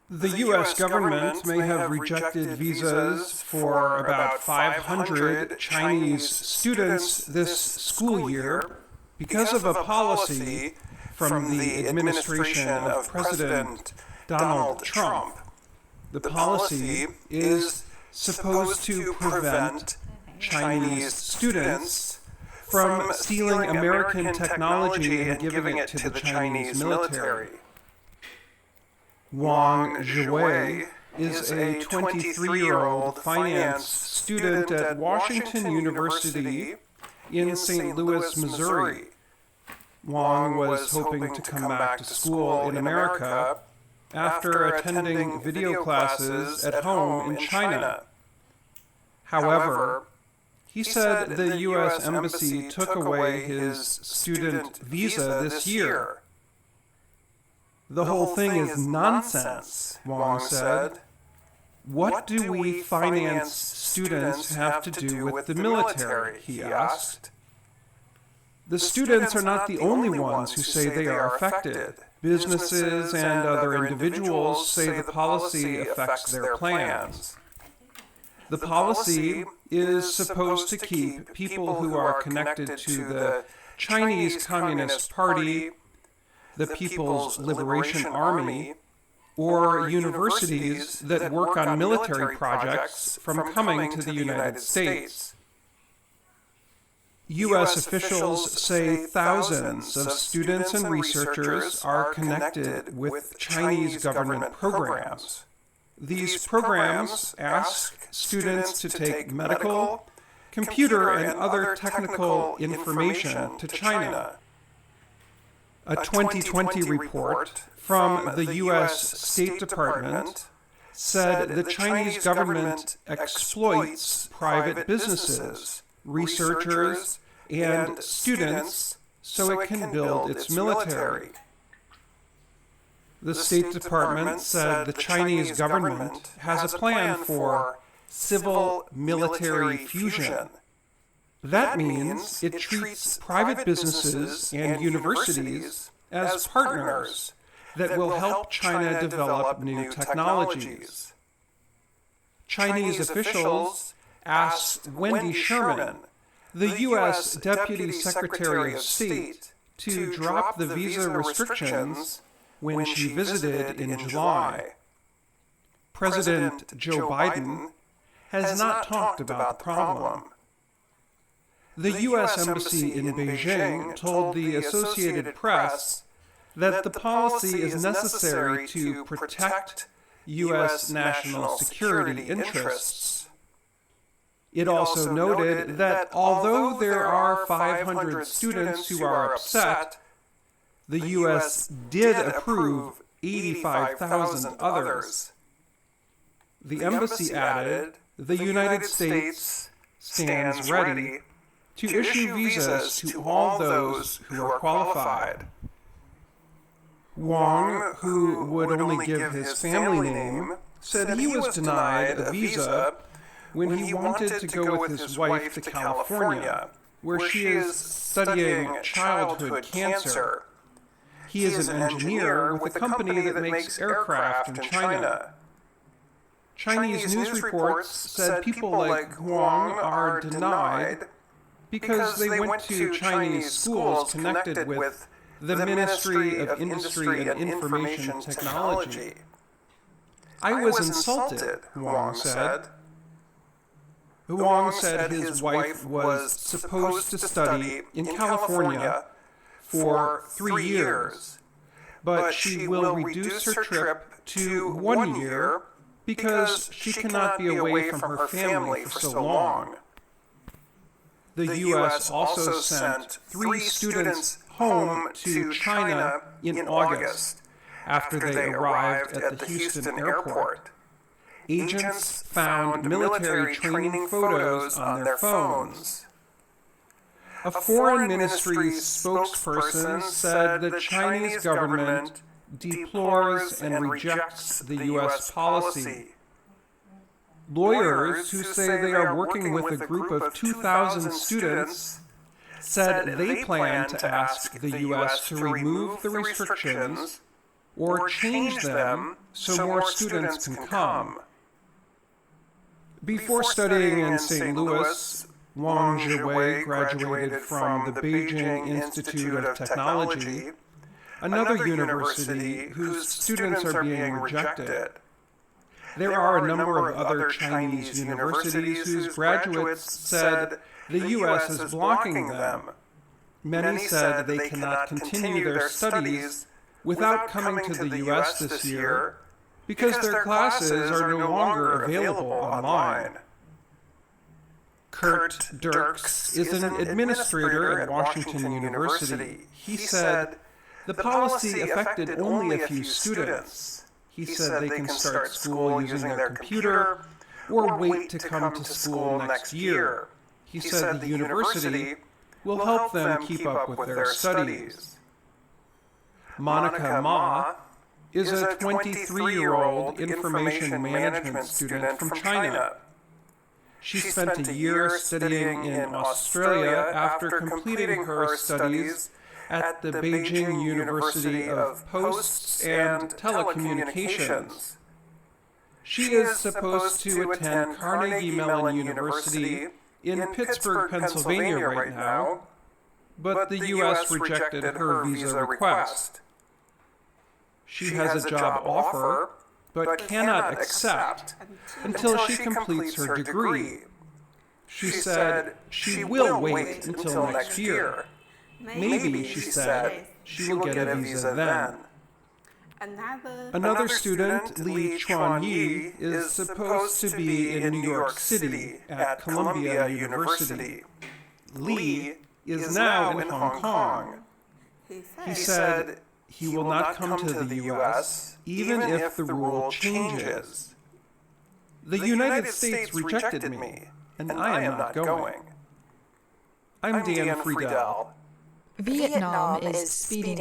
The U.S. government may have rejected visas for about 500 Chinese students this school year because of a policy from the administration of President Donald Trump. The policy is supposed to prevent Chinese students from stealing American technology and giving it to the Chinese military. Wang Zhiwei is a 23-year-old finance student at Washington University in St. Louis, Missouri. Wang was hoping to come back to school in America after attending video classes at home in China. However, he said the U.S. Embassy took away his student visa this year. The whole thing is nonsense, Wang said. What do we finance students have to do with the military, he asked. The students are not the only ones who say they are affected. Businesses and other individuals say the policy affects their plans. The policy is supposed to keep people who are connected to the Chinese Communist Party, the People's Liberation Army, or universities that work on military projects from coming to the United States. U.S. officials say thousands of students and researchers are connected with Chinese government programs. These programs ask students to take medical, computer, and other technical information to China. A 2020 report from the U.S. State Department said the Chinese government exploits private businesses, researchers, and students so it can build its military. The State Department said the Chinese government has a plan for civil-military fusion. That means it treats private businesses and universities as partners that will help China develop new technologies. Chinese officials asked Wendy Sherman, the U.S. Deputy Secretary of State, to drop the visa restrictions when she visited in July. President Joe Biden has not talked about the problem. The U.S. Embassy in Beijing told the Associated Press that the policy is necessary to protect U.S. national security interests. It also noted that although there are 500 students who are upset, the U.S. did approve 85,000 others. The embassy added, the United States stands ready to issue visas to all those who are qualified. Wang, who would only give his family name, said he was denied a visa when he wanted to go with his wife to California, where she is studying childhood cancer. He is an engineer with a company that makes aircraft in China. Chinese news reports said people like Wang are denied because they went to Chinese schools connected with the Ministry of Industry and Information Technology. I was insulted, Wang said. Wang said his wife was supposed to study in California for 3 years, but she will reduce her trip to 1 year because she cannot be away from her family for so long. The U.S. also sent 3 students home to China in August after they arrived at the Houston airport. Agents found military training photos on their phones. A foreign ministry spokesperson said the Chinese government deplores and rejects the U.S. policy. Lawyers who say they are working with a group of 2,000 students said they plan to ask the U.S. to remove the restrictions or change them so more students can come. Before studying in St. Louis, Wang Zhiwei graduated from the Beijing Institute of Technology, another university whose students are being rejected. There are a number of other Chinese universities whose graduates said the U.S. is blocking them. Many said they cannot continue their studies without coming to the U.S. this year because their classes are no longer available online. Kurt Dirks is an administrator at Washington University. He said, the policy affected only a few students. He said they can start school using their computer or wait to come to school next year. He said the university will help them keep up with their studies. Monica Ma is a 23-year-old information management student from China. She spent a year studying in Australia after completing her studies at the Beijing University of Posts and Telecommunications. She is supposed to attend Carnegie Mellon University in Pittsburgh, Pennsylvania right now, but the U.S. rejected her visa request. She has a job offer, but cannot accept until she completes her degree. She said she will wait until next year. Maybe, she said, she will get a visa then. Another student, Li Chuanyi, is supposed to be in New York City at Columbia University. Li is now in Hong Kong. He said he will not come to the U.S. even if the rule changes. The United States rejected me, and I am not going. I'm Dan Friedel. Vietnam is speeding